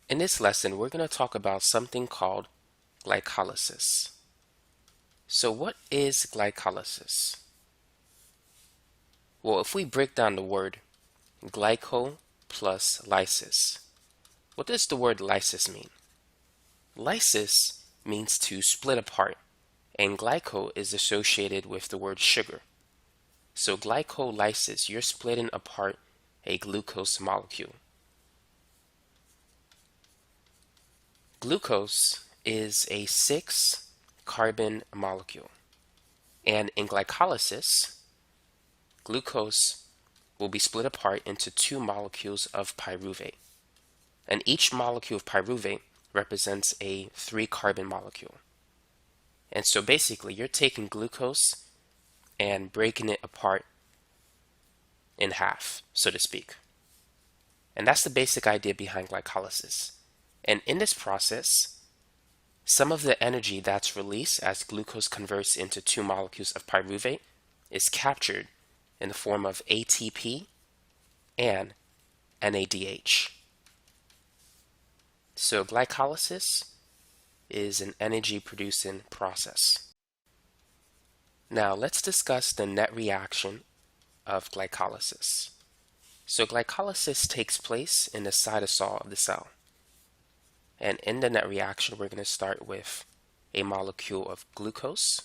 In this lesson, we're going to talk about something called glycolysis. So what is glycolysis? Well, if we break down the word glyco plus lysis, what does the word lysis mean? Lysis means to split apart, and glyco is associated with the word sugar. So glycolysis, you're splitting apart a glucose molecule. Glucose is a 6-carbon molecule. And in glycolysis, glucose will be split apart into 2 molecules of pyruvate. And each molecule of pyruvate represents a 3-carbon molecule. And so basically, you're taking glucose and breaking it apart in half, so to speak. And that's the basic idea behind glycolysis. And in this process, some of the energy that's released as glucose converts into 2 molecules of pyruvate is captured in the form of ATP and NADH. So glycolysis is an energy producing process. Now let's discuss the net reaction of glycolysis. So glycolysis takes place in the cytosol of the cell. And in the net reaction, we're going to start with a molecule of glucose,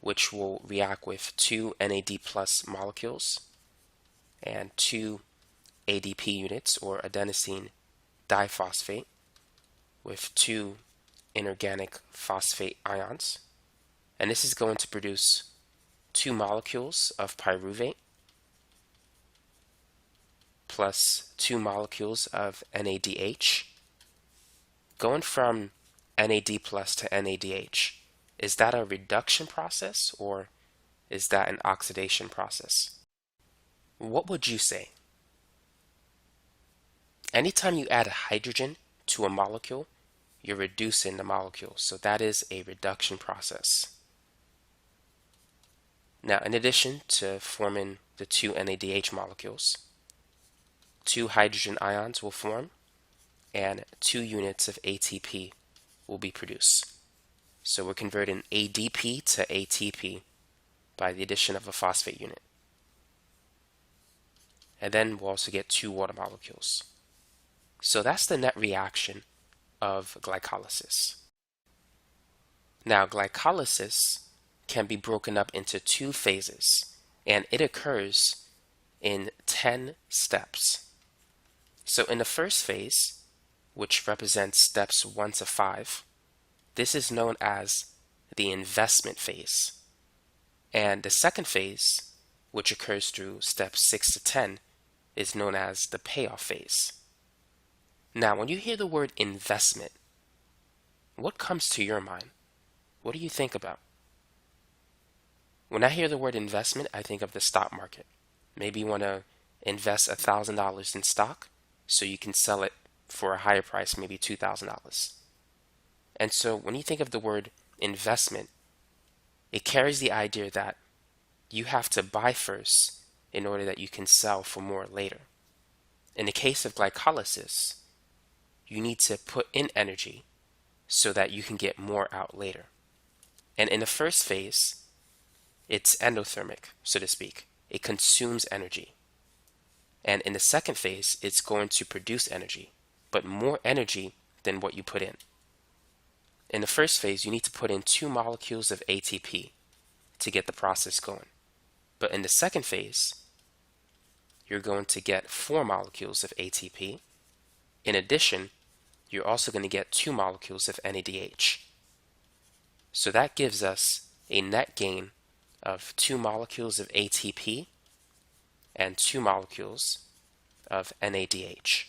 which will react with 2 NAD plus molecules and 2 ADP units, or adenosine diphosphate, with 2 inorganic phosphate ions. And this is going to produce 2 molecules of pyruvate plus 2 molecules of NADH. Going from NAD plus to NADH, is that a reduction process or is that an oxidation process? What would you say? Anytime you add hydrogen to a molecule, you're reducing the molecule, so that is a reduction process. Now, in addition to forming the 2 NADH molecules, 2 hydrogen ions will form and 2 units of ATP will be produced. So we're converting ADP to ATP by the addition of a phosphate unit. And then we'll also get 2 water molecules. So that's the net reaction of glycolysis. Now, glycolysis can be broken up into 2 phases, and it occurs in 10 steps. So in the first phase, which represents steps 1 to 5, this is known as the investment phase. And the second phase, which occurs through steps 6 to 10, is known as the payoff phase. Now, when you hear the word investment, what comes to your mind? What do you think about? When I hear the word investment, I think of the stock market. Maybe you want to invest $1,000 in stock so you can sell it for a higher price, maybe $2,000. And so when you think of the word investment, it carries the idea that you have to buy first in order that you can sell for more later. In the case of glycolysis, you need to put in energy so that you can get more out later. And in the first phase, it's endothermic, so to speak. It consumes energy. And in the second phase, it's going to produce energy, but more energy than what you put in. In the first phase, you need to put in 2 molecules of ATP to get the process going. But in the second phase, you're going to get 4 molecules of ATP. In addition, you're also going to get 2 molecules of NADH. So that gives us a net gain of 2 molecules of ATP and 2 molecules of NADH.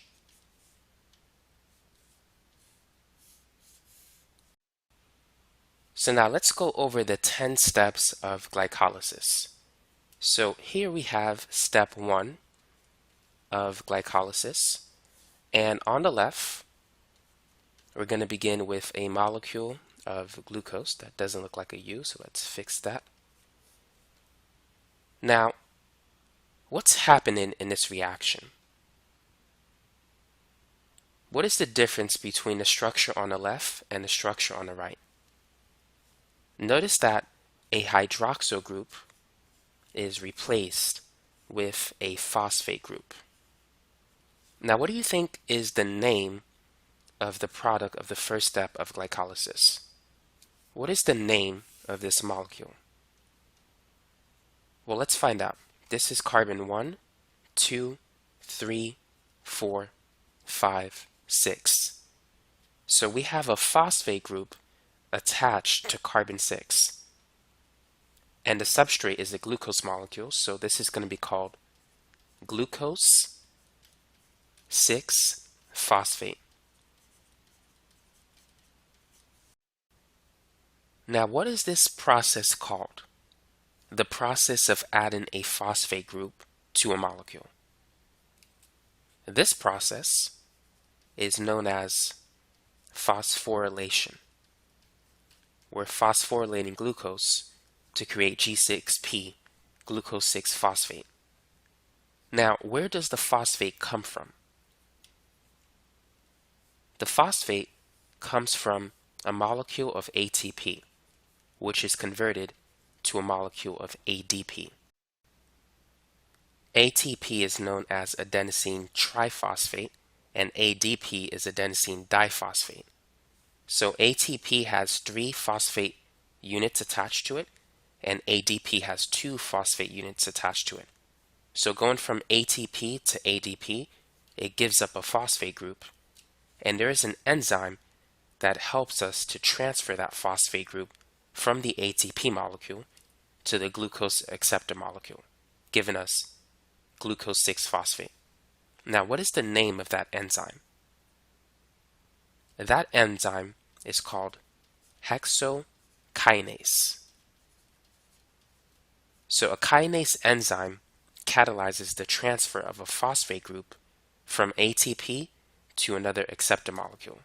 So now let's go over the 10 steps of glycolysis. So here we have step 1 of glycolysis, and on the left we're going to begin with a molecule of glucose. That doesn't look like a U, so let's fix that. Now, what's happening in this reaction? What is the difference between the structure on the left and the structure on the right? Notice that a hydroxyl group is replaced with a phosphate group. Now, what do you think is the name of the product of the first step of glycolysis? What is the name of this molecule? Well, let's find out. This is carbon 1, 2, 3, 4, 5, 6. So we have a phosphate group attached to carbon 6. And the substrate is a glucose molecule, so this is going to be called glucose 6-phosphate. Now, what is this process called? The process of adding a phosphate group to a molecule. This process is known as phosphorylation. We're phosphorylating glucose to create G6P, glucose 6-phosphate. Now, where does the phosphate come from? The phosphate comes from a molecule of ATP, which is converted to a molecule of ADP. ATP is known as adenosine triphosphate, and ADP is adenosine diphosphate. So ATP has 3 phosphate units attached to it, and ADP has 2 phosphate units attached to it. So going from ATP to ADP, it gives up a phosphate group, and there is an enzyme that helps us to transfer that phosphate group from the ATP molecule to the glucose acceptor molecule, giving us glucose 6-phosphate. Now, what is the name of that enzyme? That enzyme is called hexokinase. So a kinase enzyme catalyzes the transfer of a phosphate group from ATP to another acceptor molecule.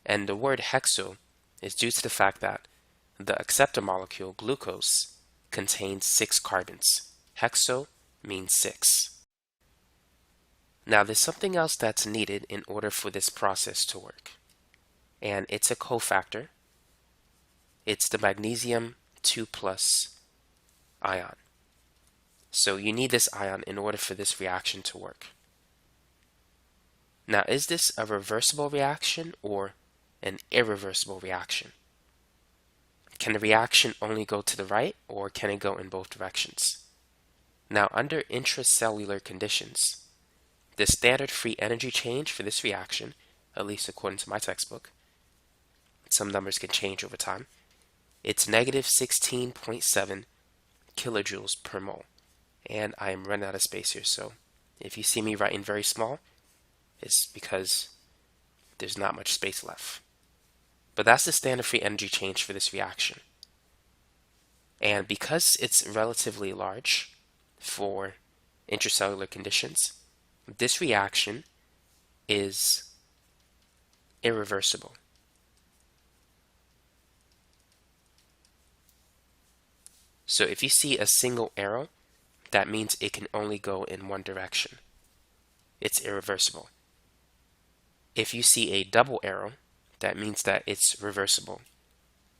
And the word hexo is due to the fact that the acceptor molecule, glucose, contains 6 carbons. Hexo means 6. Now, there's something else that's needed in order for this process to work. And it's a cofactor. It's the magnesium 2+ ion. So you need this ion in order for this reaction to work. Now, is this a reversible reaction or an irreversible reaction? Can the reaction only go to the right, or can it go in both directions? Now, under intracellular conditions, the standard free energy change for this reaction, at least according to my textbook, some numbers can change over time, it's negative 16.7 kilojoules per mole. And I am running out of space here, so if you see me writing very small, it's because there's not much space left. But that's the standard free energy change for this reaction. And because it's relatively large for intracellular conditions, this reaction is irreversible. So if you see a single arrow, that means it can only go in one direction. It's irreversible. If you see a double arrow, that means that it's reversible,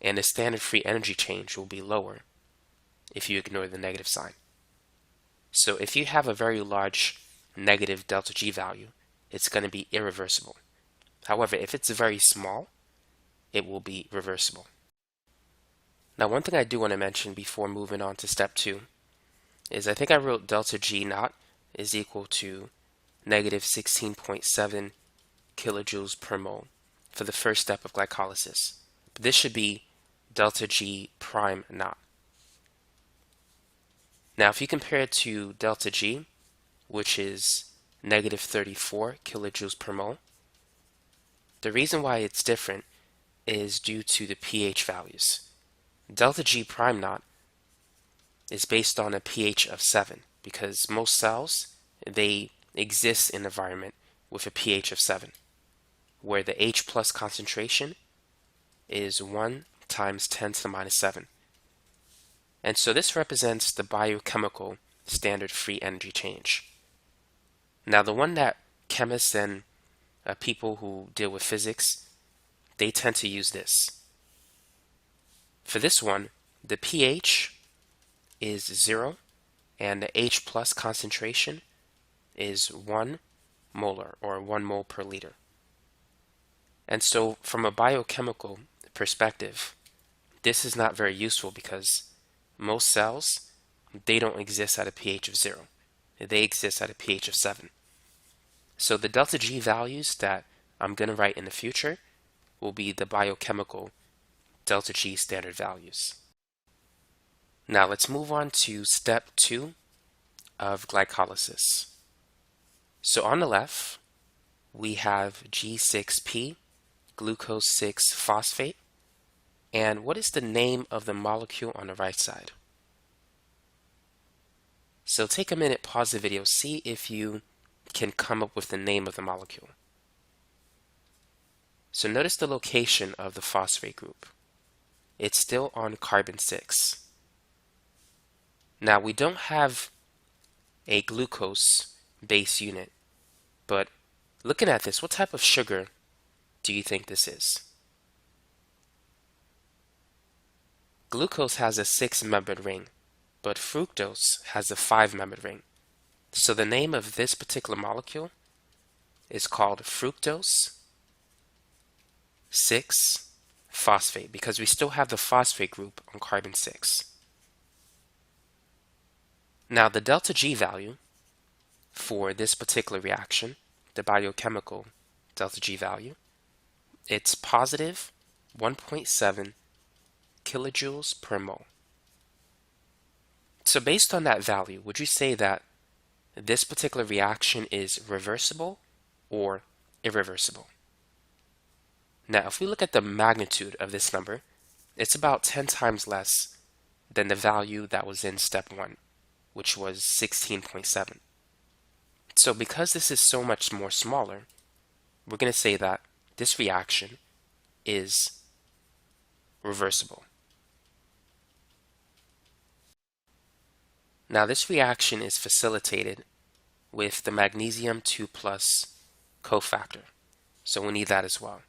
and the standard free energy change will be lower if you ignore the negative sign. So if you have a very large negative delta G value, it's going to be irreversible. However, if it's very small, it will be reversible. Now, one thing I do want to mention before moving on to step 2 is I think I wrote delta G naught is equal to negative 16.7 kilojoules per mole for the first step of glycolysis. But this should be delta G prime naught. Now, if you compare it to delta G, which is negative 34 kilojoules per mole, the reason why it's different is due to the pH values. Delta G prime naught is based on a pH of 7 because most cells, they exist in an environment with a pH of 7, where the H plus concentration is 1 times 10 to the minus 7. And so this represents the biochemical standard free energy change. Now, the one that chemists and people who deal with physics, they tend to use this. For this one, the pH is 0 and the H plus concentration is 1 molar or 1 mole per liter. And so from a biochemical perspective, this is not very useful because most cells, they don't exist at a pH of 0. They exist at a pH of 7. So the delta G values that I'm going to write in the future will be the biochemical delta G standard values. Now let's move on to step 2 of glycolysis. So on the left, we have G6P, glucose 6-phosphate. And what is the name of the molecule on the right side? So take a minute, pause the video, see if you can come up with the name of the molecule. So notice the location of the phosphate group. It's still on carbon 6. Now we don't have a glucose base unit, but looking at this, what type of sugar do you think this is? Glucose has a 6-membered ring, but fructose has a 5-membered ring. So the name of this particular molecule is called fructose 6-phosphate because we still have the phosphate group on carbon 6. Now the delta G value for this particular reaction, the biochemical delta G value, it's positive 1.7 kilojoules per mole. So based on that value, would you say that this particular reaction is reversible or irreversible? Now, if we look at the magnitude of this number, it's about 10 times less than the value that was in step 1, which was 16.7. So because this is so much more smaller, we're going to say that this reaction is reversible. Now this reaction is facilitated with the magnesium 2+ cofactor, so we need that as well.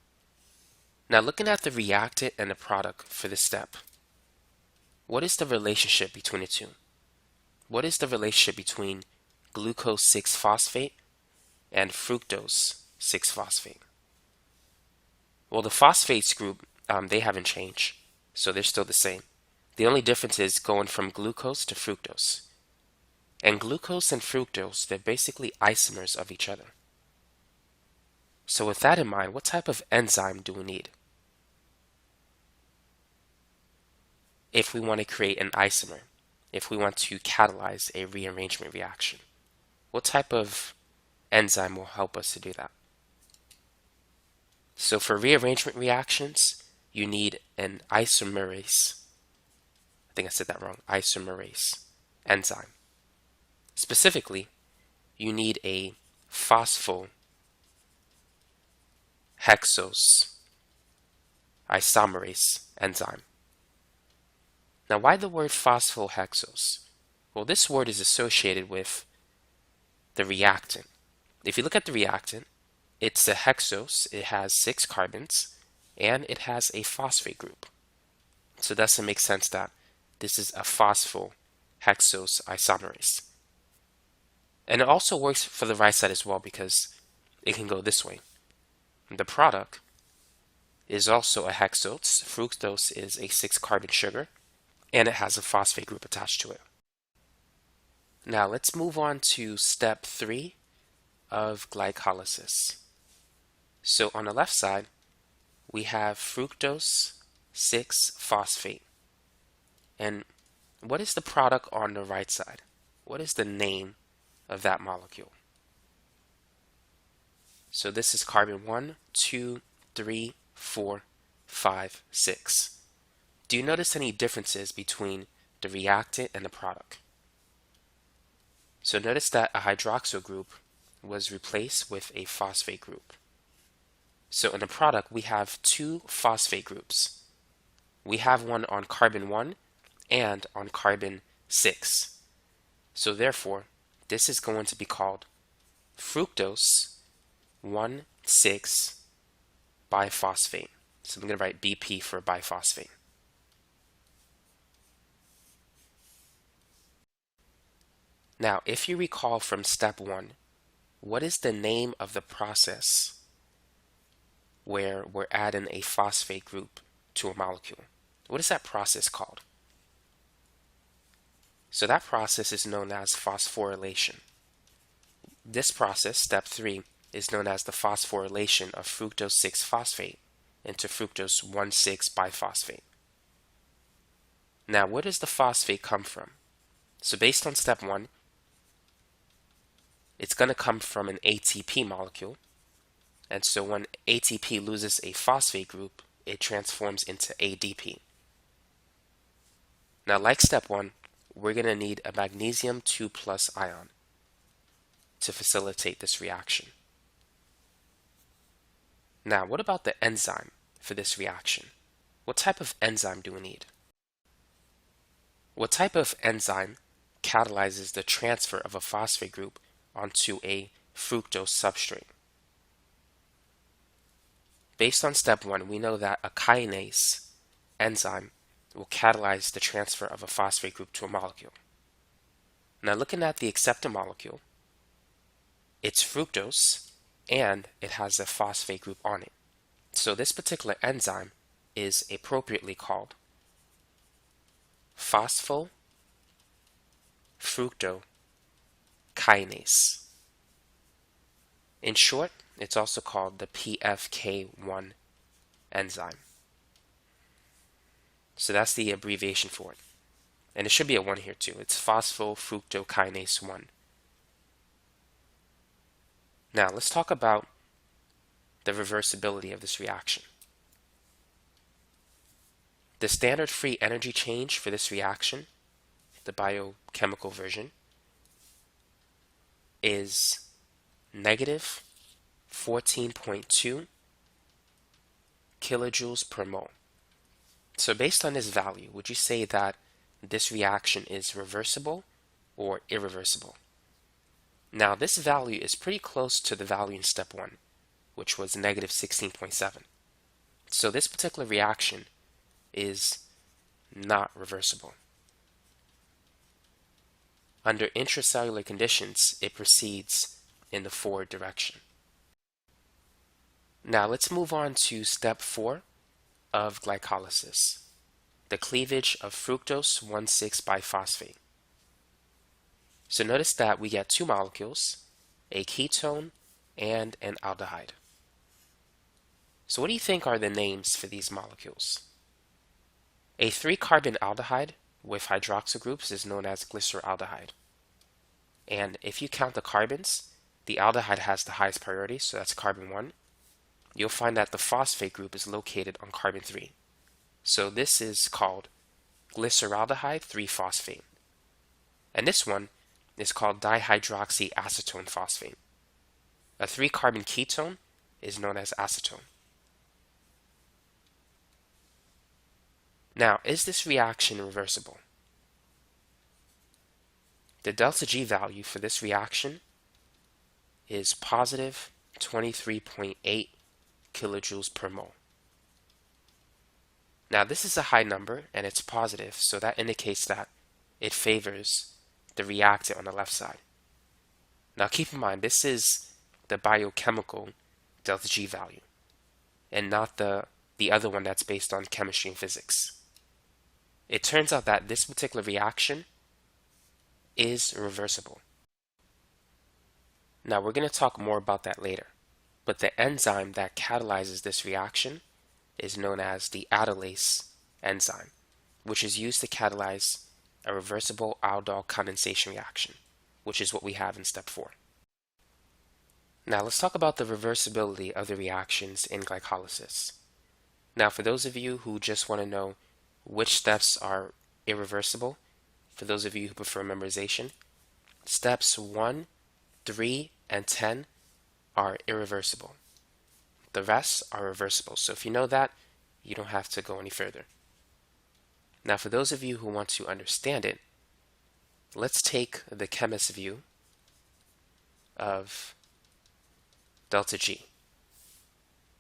Now looking at the reactant and the product for this step, what is the relationship between the two? What is the relationship between glucose 6-phosphate and fructose 6-phosphate? Well, the phosphates group, they haven't changed, so they're still the same. The only difference is going from glucose to fructose. And glucose and fructose, they're basically isomers of each other. So with that in mind, what type of enzyme do we need if we want to create an isomer, if we want to catalyze a rearrangement reaction? What type of enzyme will help us to do that? So for rearrangement reactions, you need an isomerase. I think I said that wrong. Isomerase enzyme. Specifically, you need a phosphohexose isomerase enzyme. Now, why the word phosphohexose? Well, this word is associated with the reactant. If you look at the reactant, it's a hexose, it has 6 carbons, and it has a phosphate group. So that doesn't make sense that this is a phosphohexose isomerase. And it also works for the right side as well because it can go this way. The product is also a hexose. Fructose is a 6-carbon sugar, and it has a phosphate group attached to it. Now let's move on to step 3 of glycolysis. So on the left side, we have fructose 6-phosphate. And what is the product on the right side? What is the name of that molecule? So this is carbon 1, 2, 3, 4, 5, 6. Do you notice any differences between the reactant and the product? So notice that a hydroxyl group was replaced with a phosphate group. So in the product, we have 2 phosphate groups. We have one on carbon 1 and on carbon 6. So therefore, this is going to be called fructose 1,6-biphosphate. So I'm going to write BP for biphosphate. Now, if you recall from step 1, what is the name of the process where we're adding a phosphate group to a molecule? What is that process called? So that process is known as phosphorylation. This process, step 3, is known as the phosphorylation of fructose 6-phosphate into fructose 1,6-biphosphate. Now, where does the phosphate come from? So based on step 1, it's going to come from an ATP molecule. And so when ATP loses a phosphate group, it transforms into ADP. Now, like step 1, we're going to need a magnesium 2+ ion to facilitate this reaction. Now, what about the enzyme for this reaction? What type of enzyme do we need? What type of enzyme catalyzes the transfer of a phosphate group onto a fructose substrate? Based on step 1, we know that a kinase enzyme will catalyze the transfer of a phosphate group to a molecule. Now, looking at the acceptor molecule, it's fructose and it has a phosphate group on it. So this particular enzyme is appropriately called phosphofructokinase. In short, it's also called the PFK1 enzyme. So that's the abbreviation for it. And it should be a 1 here too. It's phosphofructokinase 1. Now let's talk about the reversibility of this reaction. The standard free energy change for this reaction, the biochemical version, is negative 14.2 kilojoules per mole. So based on this value, would you say that this reaction is reversible or irreversible? Now, this value is pretty close to the value in step 1, which was negative 16.7. So this particular reaction is not reversible. Under intracellular conditions, it proceeds in the forward direction. Now let's move on to step 4 of glycolysis, the cleavage of fructose 1,6-biphosphate. So notice that we get 2 molecules, a ketone and an aldehyde. So what do you think are the names for these molecules? A 3-carbon aldehyde with hydroxyl groups is known as glyceraldehyde. And if you count the carbons, the aldehyde has the highest priority, so that's carbon 1. You'll find that the phosphate group is located on carbon 3. So this is called glyceraldehyde 3-phosphate. And this one is called dihydroxyacetone phosphate. A 3-carbon ketone is known as acetone. Now, is this reaction reversible? The delta G value for this reaction is positive 23.8 kilojoules per mole. Now, this is a high number and it's positive, so that indicates that it favors the reactant on the left side. Now, keep in mind, this is the biochemical delta G value and not the other one that's based on chemistry and physics. It turns out that this particular reaction is reversible. Now, we're going to talk more about that later, but the enzyme that catalyzes this reaction is known as the aldolase enzyme, which is used to catalyze a reversible aldol condensation reaction, which is what we have in step 4. Now, let's talk about the reversibility of the reactions in glycolysis. Now, for those of you who just want to know which steps are irreversible, for those of you who prefer memorization, steps 1, 3, and 10 are irreversible. The rest are reversible. So if you know that, you don't have to go any further. Now, for those of you who want to understand it, let's take the chemist's view of delta G.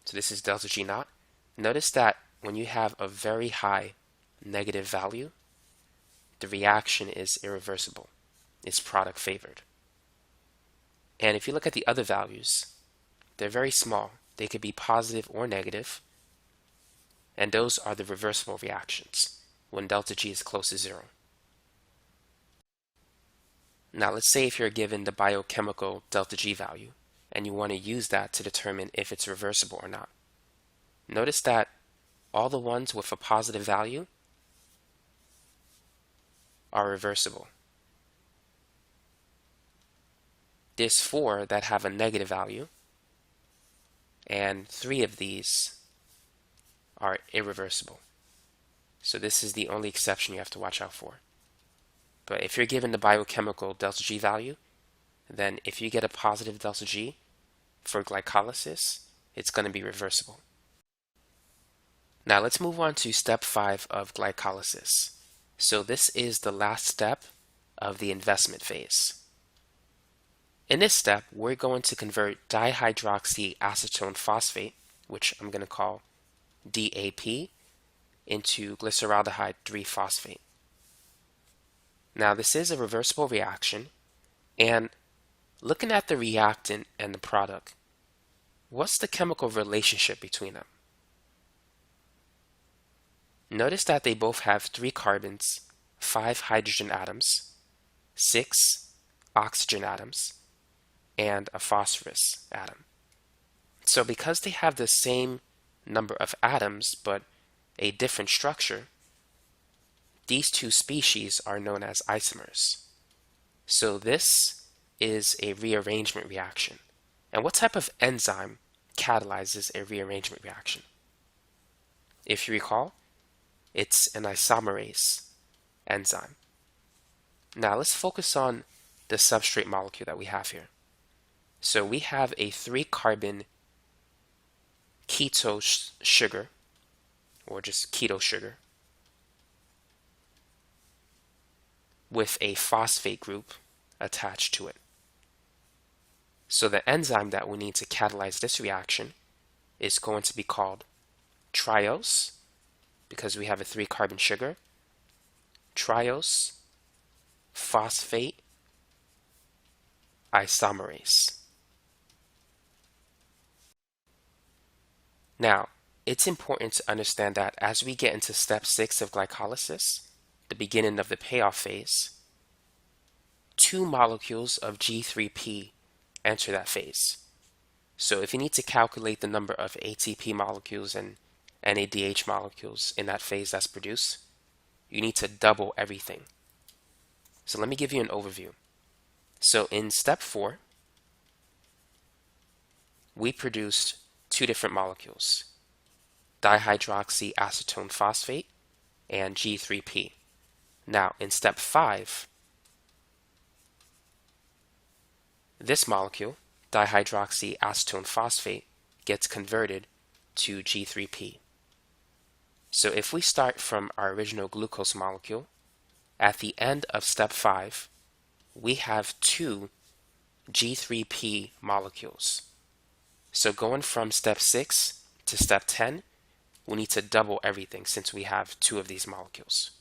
So this is delta G naught. Notice that when you have a very high negative value, the reaction is irreversible. It's product favored. And if you look at the other values, they're very small. They could be positive or negative, and those are the reversible reactions when delta G is close to 0. Now let's say if you're given the biochemical delta G value and you want to use that to determine if it's reversible or not. Notice that all the ones with a positive value are reversible. There's 4 that have a negative value, and 3 of these are irreversible. So this is the only exception you have to watch out for. But if you're given the biochemical delta G value, then if you get a positive delta G for glycolysis, it's going to be reversible. Now let's move on to step 5 of glycolysis. So this is the last step of the investment phase. In this step, we're going to convert dihydroxyacetone phosphate, which I'm going to call DAP, into glyceraldehyde 3-phosphate. Now this is a reversible reaction, and looking at the reactant and the product, what's the chemical relationship between them? Notice that they both have 3 carbons, 5 hydrogen atoms, 6 oxygen atoms, and a phosphorus atom. So because they have the same number of atoms but a different structure, these 2 species are known as isomers. So this is a rearrangement reaction. And what type of enzyme catalyzes a rearrangement reaction? If you recall, it's an isomerase enzyme. Now let's focus on the substrate molecule that we have here. So we have a 3-carbon keto sugar, or just keto sugar, with a phosphate group attached to it. So the enzyme that we need to catalyze this reaction is going to be called triose, because we have a 3-carbon sugar, triose phosphate isomerase. Now, it's important to understand that as we get into step 6 of glycolysis, the beginning of the payoff phase, 2 molecules of G3P enter that phase. So if you need to calculate the number of ATP molecules and NADH molecules in that phase that's produced, you need to double everything. So let me give you an overview. So in step 4, we produced 2 different molecules, dihydroxyacetone phosphate and G3P. Now in step 5, this molecule, dihydroxyacetone phosphate, gets converted to G3P. So if we start from our original glucose molecule, at the end of step 5, we have 2 G3P molecules. So going from step 6 to step 10, we need to double everything since we have 2 of these molecules.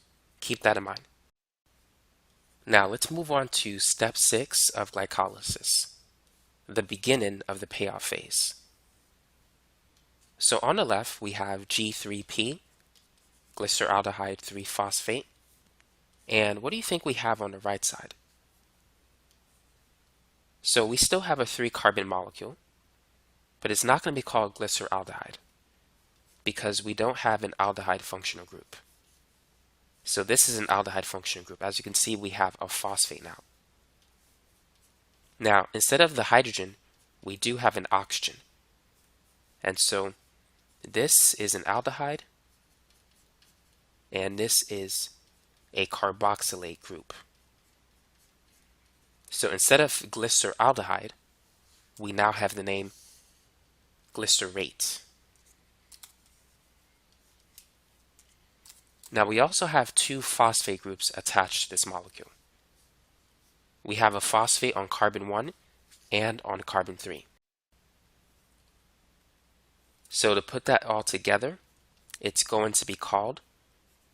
Keep that in mind. Now let's move on to step 6 of glycolysis, the beginning of the payoff phase. So on the left, we have G3P, glyceraldehyde 3-phosphate. And what do you think we have on the right side? So we still have a 3-carbon molecule, but it's not going to be called glyceraldehyde because we don't have an aldehyde functional group. So this is an aldehyde functional group. As you can see, we have a phosphate now. Now, instead of the hydrogen, we do have an oxygen. And so this is an aldehyde, and this is a carboxylate group. So instead of glyceraldehyde, we now have the name glycerate. Now we also have 2 phosphate groups attached to this molecule. We have a phosphate on carbon 1 and on carbon 3. So to put that all together, it's going to be called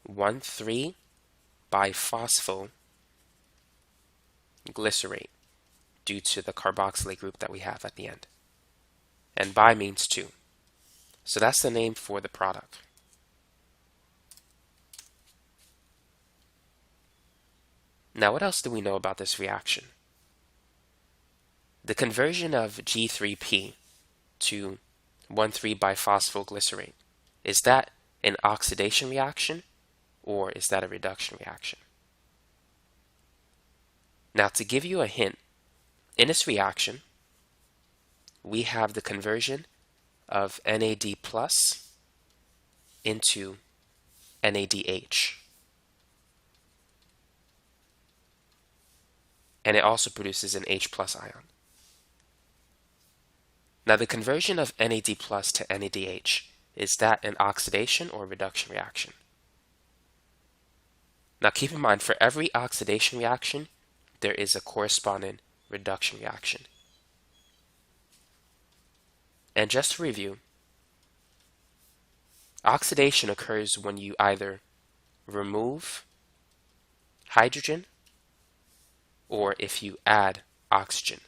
1,3-biphospholglycerate due to the carboxylate group that we have at the end. And bi means 2. So that's the name for the product. Now, what else do we know about this reaction? The conversion of G3P to 1,3-biphospholglycerate, is that an oxidation reaction or is that a reduction reaction? Now, to give you a hint, in this reaction, we have the conversion of NAD plus into NADH. And it also produces an H plus ion. Now, the conversion of NAD plus to NADH, is that an oxidation or reduction reaction? Now, keep in mind, for every oxidation reaction, there is a corresponding reduction reaction. And just to review, oxidation occurs when you either remove hydrogen or if you add oxygen.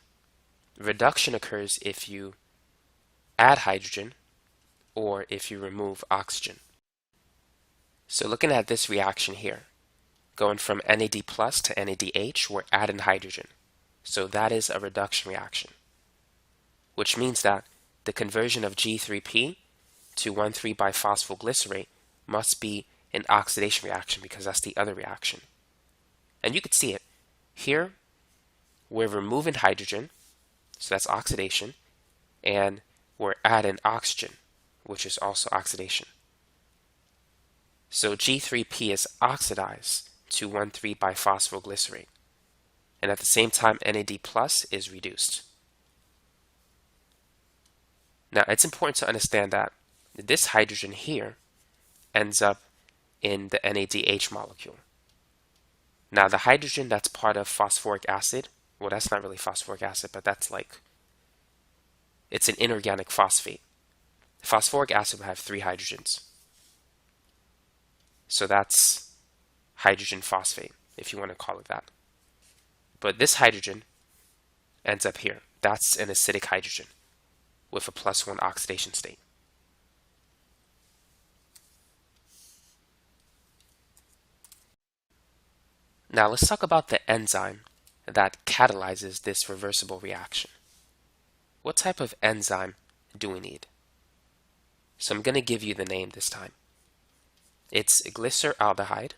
Reduction occurs if you add hydrogen or if you remove oxygen. So looking at this reaction here, going from NAD plus to NADH, we're adding hydrogen. So that is a reduction reaction, which means that the conversion of G3P to 1,3-biphospholglycerate must be an oxidation reaction because that's the other reaction. And you could see it. Here, we're removing hydrogen, so that's oxidation, and we're adding oxygen, which is also oxidation. So G3P is oxidized to 1,3-biphospholglycerate, and at the same time NAD plus is reduced. Now, it's important to understand that this hydrogen here ends up in the NADH molecule. Now, the hydrogen that's part of phosphoric acid, well, that's not really phosphoric acid, but that's it's an inorganic phosphate. Phosphoric acid will have 3 hydrogens. So that's hydrogen phosphate, if you want to call it that. But this hydrogen ends up here. That's an acidic hydrogen with a +1 oxidation state. Now let's talk about the enzyme that catalyzes this reversible reaction. What type of enzyme do we need? So I'm going to give you the name this time. It's glyceraldehyde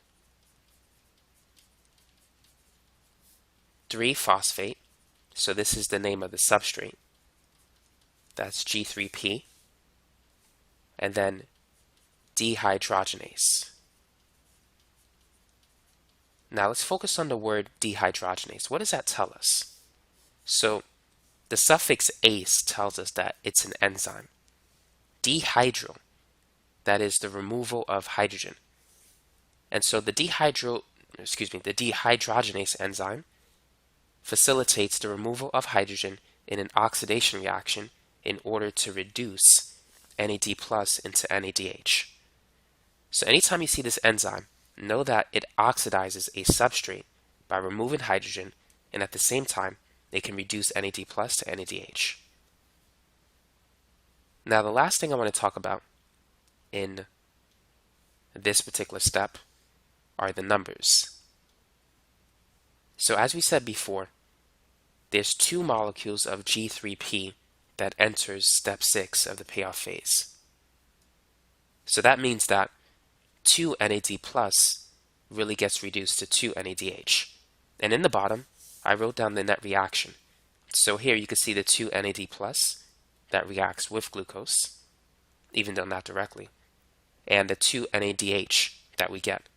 3-phosphate. So this is the name of the substrate. That's G3P. And then dehydrogenase. Now let's focus on the word dehydrogenase. What does that tell us? So the suffix ase tells us that it's an enzyme. Dehydro, that is the removal of hydrogen. And so the dehydrogenase enzyme facilitates the removal of hydrogen in an oxidation reaction in order to reduce NAD plus into NADH. So anytime you see this enzyme, know that it oxidizes a substrate by removing hydrogen, and at the same time, it can reduce NAD plus to NADH. Now, the last thing I want to talk about in this particular step are the numbers. So as we said before, there's 2 molecules of G3P that enters step 6 of the payoff phase. So that means that 2 NAD plus really gets reduced to 2 NADH. And in the bottom, I wrote down the net reaction. So here you can see the 2 NAD plus that reacts with glucose, even though not directly, and the 2 NADH that we get.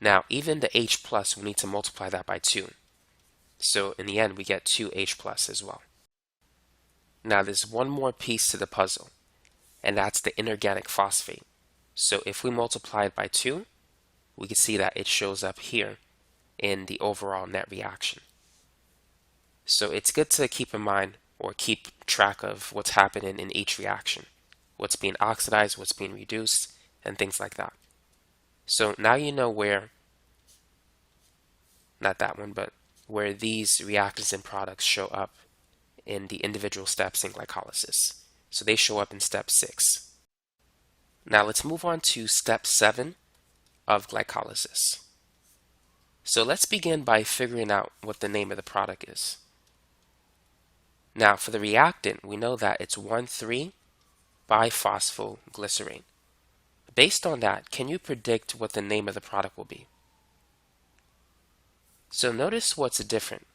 Now, even the H plus, we need to multiply that by 2. So in the end, we get 2 H plus as well. Now, there's one more piece to the puzzle, and that's the inorganic phosphate. So if we multiply it by 2, we can see that it shows up here in the overall net reaction. So it's good to keep in mind or keep track of what's happening in each reaction. what's being oxidized, what's being reduced, and things like that. So now you know where, not that one, but where these reactants and products show up in the individual steps in glycolysis. So they show up in step 6. Now let's move on to step 7 of glycolysis. So let's begin by figuring out what the name of the product is. Now for the reactant, we know that it's 1,3-biphosphoglycerate. Based on that, can you predict what the name of the product will be? So notice what's different.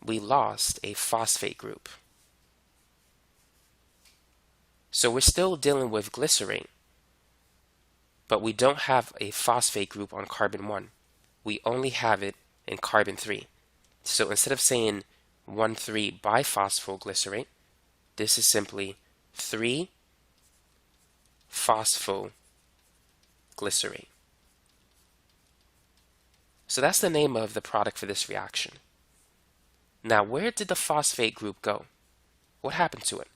We lost a phosphate group. So we're still dealing with glycerate, but we don't have a phosphate group on carbon 1. We only have it in carbon 3. So instead of saying 1,3-biphosphoglycerate, this is simply 3-phosphoglycerate. So that's the name of the product for this reaction. Now, where did the phosphate group go? What happened to it?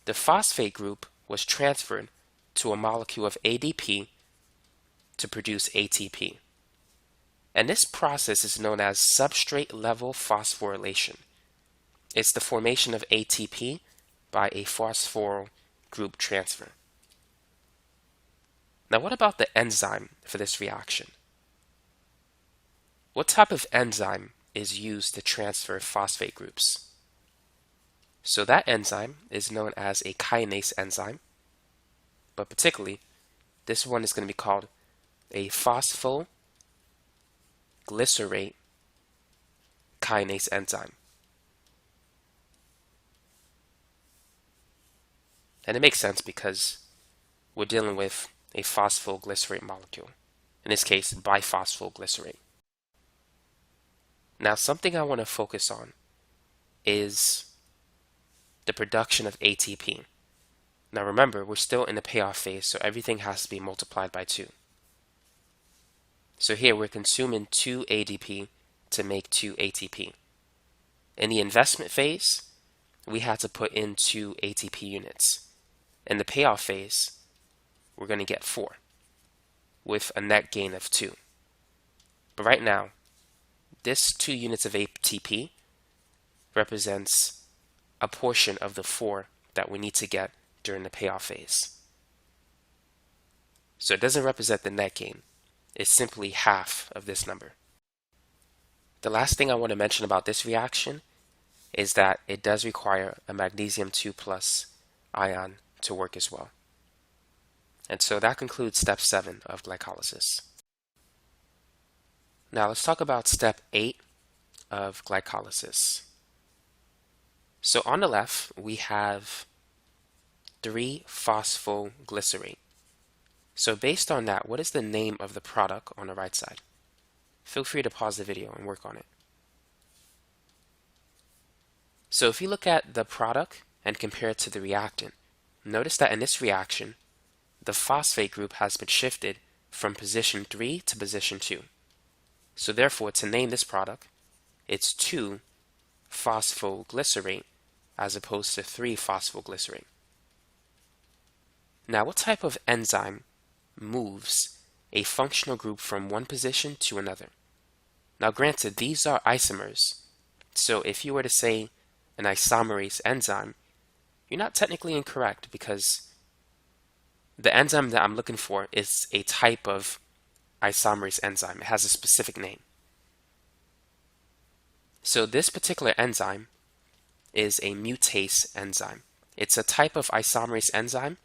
The phosphate group was transferred to a molecule of ADP to produce ATP. And this process is known as substrate level phosphorylation. It's the formation of ATP by a phosphoryl group transfer. Now, what about the enzyme for this reaction? What type of enzyme is used to transfer phosphate groups? So that enzyme is known as a kinase enzyme, but particularly this one is going to be called a phosphoglycerate kinase enzyme. And it makes sense because we're dealing with a phosphoglycerate molecule, in this case biphosphoglycerate. Now something I want to focus on is the production of ATP. Now remember, we're still in the payoff phase, so everything has to be multiplied by 2. So here we're consuming 2 ADP to make 2 ATP. In the investment phase, we had to put in 2 ATP units. In the payoff phase, we're going to get 4 with a net gain of 2. But right now, this 2 units of ATP represents a portion of the 4 that we need to get during the payoff phase. So it doesn't represent the net gain. It's simply half of this number. The last thing I want to mention about this reaction is that it does require a magnesium 2+ ion to work as well. And so that concludes step 7 of glycolysis. Now let's talk about step 8 of glycolysis. So on the left, we have 3-phosphoglycerate. So based on that, what is the name of the product on the right side? Feel free to pause the video and work on it. So if you look at the product and compare it to the reactant, notice that in this reaction, the phosphate group has been shifted from position 3 to position 2. So therefore, to name this product, it's 2-phosphoglycerate as opposed to 3-phosphoglycerate. Now, what type of enzyme moves a functional group from one position to another? Now, granted, these are isomers. So if you were to say an isomerase enzyme, you're not technically incorrect because the enzyme that I'm looking for is a type of isomerase enzyme. It has a specific name. So this particular enzyme is a mutase enzyme. It's a type of isomerase enzyme,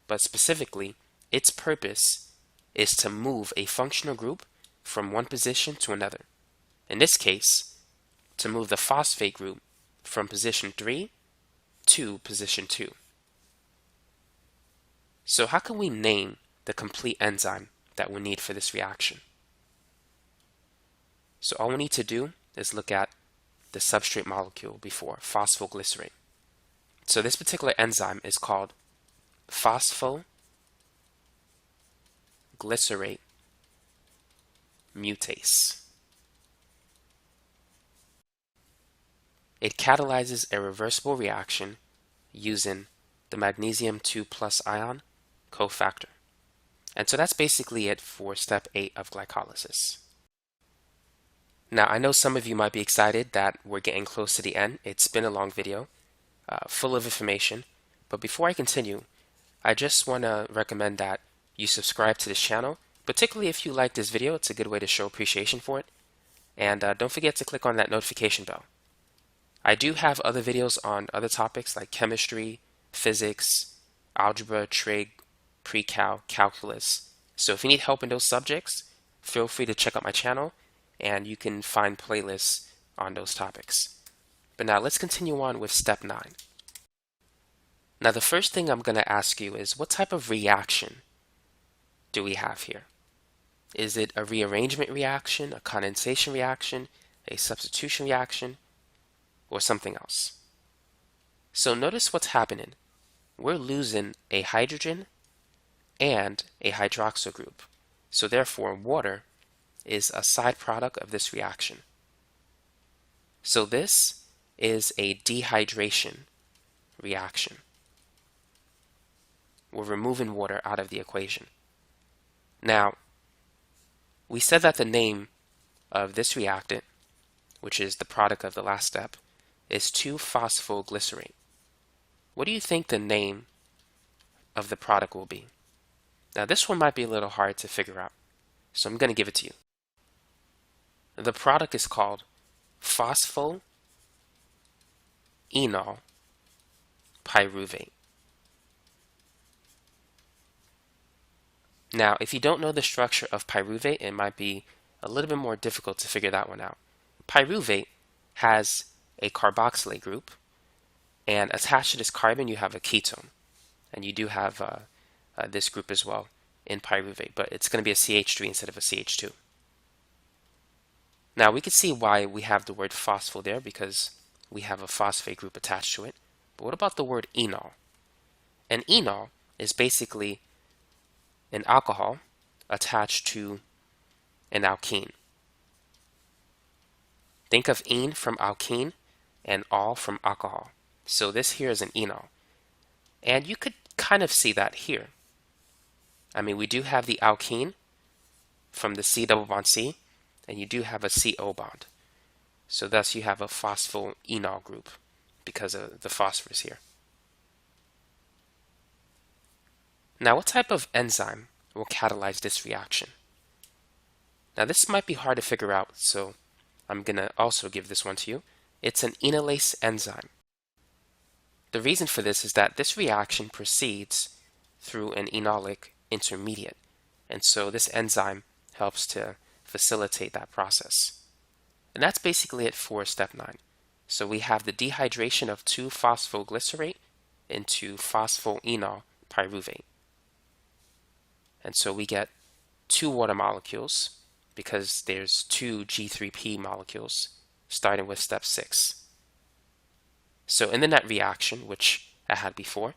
but specifically, its purpose is to move a functional group from one position to another. In this case, to move the phosphate group from position 3 to position 2. So how can we name the complete enzyme that we need for this reaction? So all we need to do is look at the substrate molecule before, phosphoglycerate. So this particular enzyme is called phosphoglycerate mutase. It catalyzes a reversible reaction using the magnesium 2 plus ion cofactor. And so that's basically it for step 8 of glycolysis. Now, I know some of you might be excited that we're getting close to the end. It's been a long video, full of information. But before I continue, I just want to recommend that you subscribe to this channel, particularly if you like this video. It's a good way to show appreciation for it. And don't forget to click on that notification bell. I do have other videos on other topics like chemistry, physics, algebra, trig, pre-cal, calculus. So if you need help in those subjects, feel free to check out my channel and you can find playlists on those topics. But now let's continue on with step 9. Now the first thing I'm going to ask you is, what type of reaction do we have here? Is it a rearrangement reaction, a condensation reaction, a substitution reaction, or something else? So notice what's happening. We're losing a hydrogen and a hydroxyl group. So therefore, water is a side product of this reaction. So this is a dehydration reaction. We're removing water out of the equation. Now, we said that the name of this reactant, which is the product of the last step, is 2-phosphoglycerate. What do you think the name of the product will be? Now, this one might be a little hard to figure out, so I'm going to give it to you. The product is called phosphoenol pyruvate. Now, if you don't know the structure of pyruvate, it might be a little bit more difficult to figure that one out. Pyruvate has a carboxylate group, and attached to this carbon you have a ketone, and you do have this group as well in pyruvate, but it's going to be a CH3 instead of a CH2. Now we can see why we have the word phospho there, because we have a phosphate group attached to it. But what about the word enol? An enol is basically an alcohol attached to an alkene. Think of ene from alkene and ol from alcohol. So this here is an enol. And you could kind of see that here. I mean, we do have the alkene from the C double bond C, and you do have a CO bond. So thus you have a phosphoenol group because of the phosphorus here. Now, what type of enzyme will catalyze this reaction? Now, this might be hard to figure out, so I'm going to also give this one to you. It's an enolase enzyme. The reason for this is that this reaction proceeds through an enolic intermediate, and so this enzyme helps to facilitate that process. And that's basically it for step 9. So we have the dehydration of 2-phosphoglycerate into phosphoenol pyruvate. And so we get 2 water molecules because there's 2 G3P molecules starting with step 6. So in the net reaction, which I had before,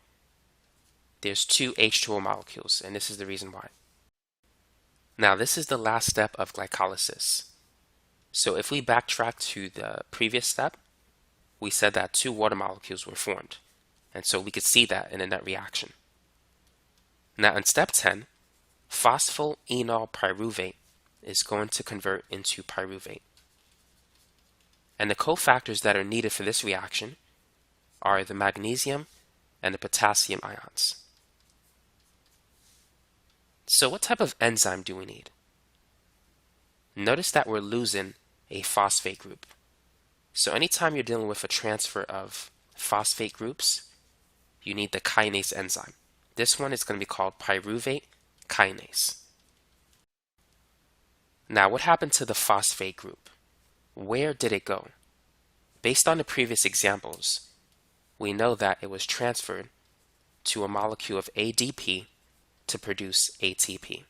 there's 2 H2O molecules, and this is the reason why. Now this is the last step of glycolysis. So if we backtrack to the previous step, we said that 2 water molecules were formed, and so we could see that in a net reaction. Now in step 10, phosphoenol pyruvate is going to convert into pyruvate. And the cofactors that are needed for this reaction are the magnesium and the potassium ions. So what type of enzyme do we need? Notice that we're losing a phosphate group. So anytime you're dealing with a transfer of phosphate groups, you need the kinase enzyme. This one is going to be called pyruvate kinase. Now, what happened to the phosphate group? Where did it go? Based on the previous examples, we know that it was transferred to a molecule of ADP to produce ATP.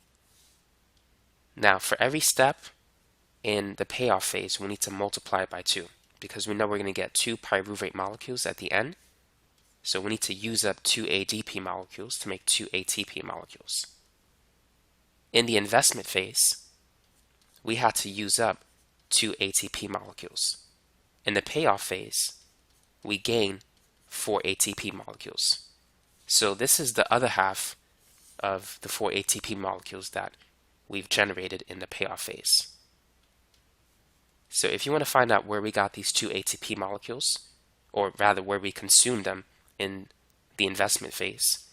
Now, for every step in the payoff phase, we need to multiply it by 2 because we know we're going to get 2 pyruvate molecules at the end. So we need to use up 2 ADP molecules to make 2 ATP molecules. In the investment phase, we had to use up 2 ATP molecules. In the payoff phase, we gain 4 ATP molecules. So this is the other half of the 4 ATP molecules that we've generated in the payoff phase. So if you want to find out where we got these 2 ATP molecules, or rather where we consumed them in the investment phase,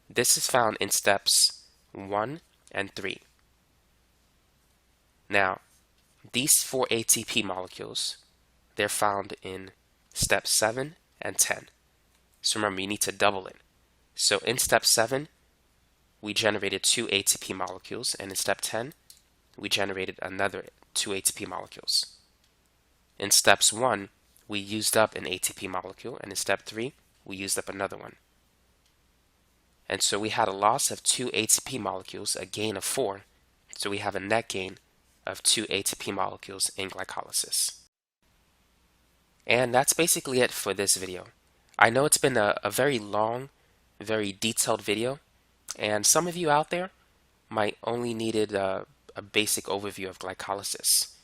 this is found in steps 1 and 3. Now, these 4 ATP molecules, they're found in step 7 and 10. So remember, you need to double it. So in step 7, we generated 2 ATP molecules, and in step 10, we generated another 2 ATP molecules. In steps 1, we used up an ATP molecule, and in step 3, we used up another one. And so we had a loss of 2 ATP molecules, a gain of 4, so we have a net gain of 2 ATP molecules in glycolysis. And that's basically it for this video. I know it's been a very long, very detailed video, and some of you out there might only needed a basic overview of glycolysis.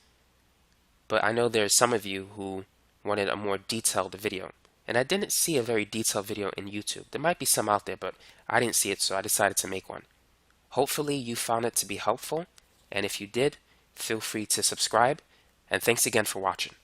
But I know there's some of you who wanted a more detailed video. And I didn't see a very detailed video in YouTube. There might be some out there, but I didn't see it, so I decided to make one. Hopefully you found it to be helpful, and if you did, feel free to subscribe, and thanks again for watching.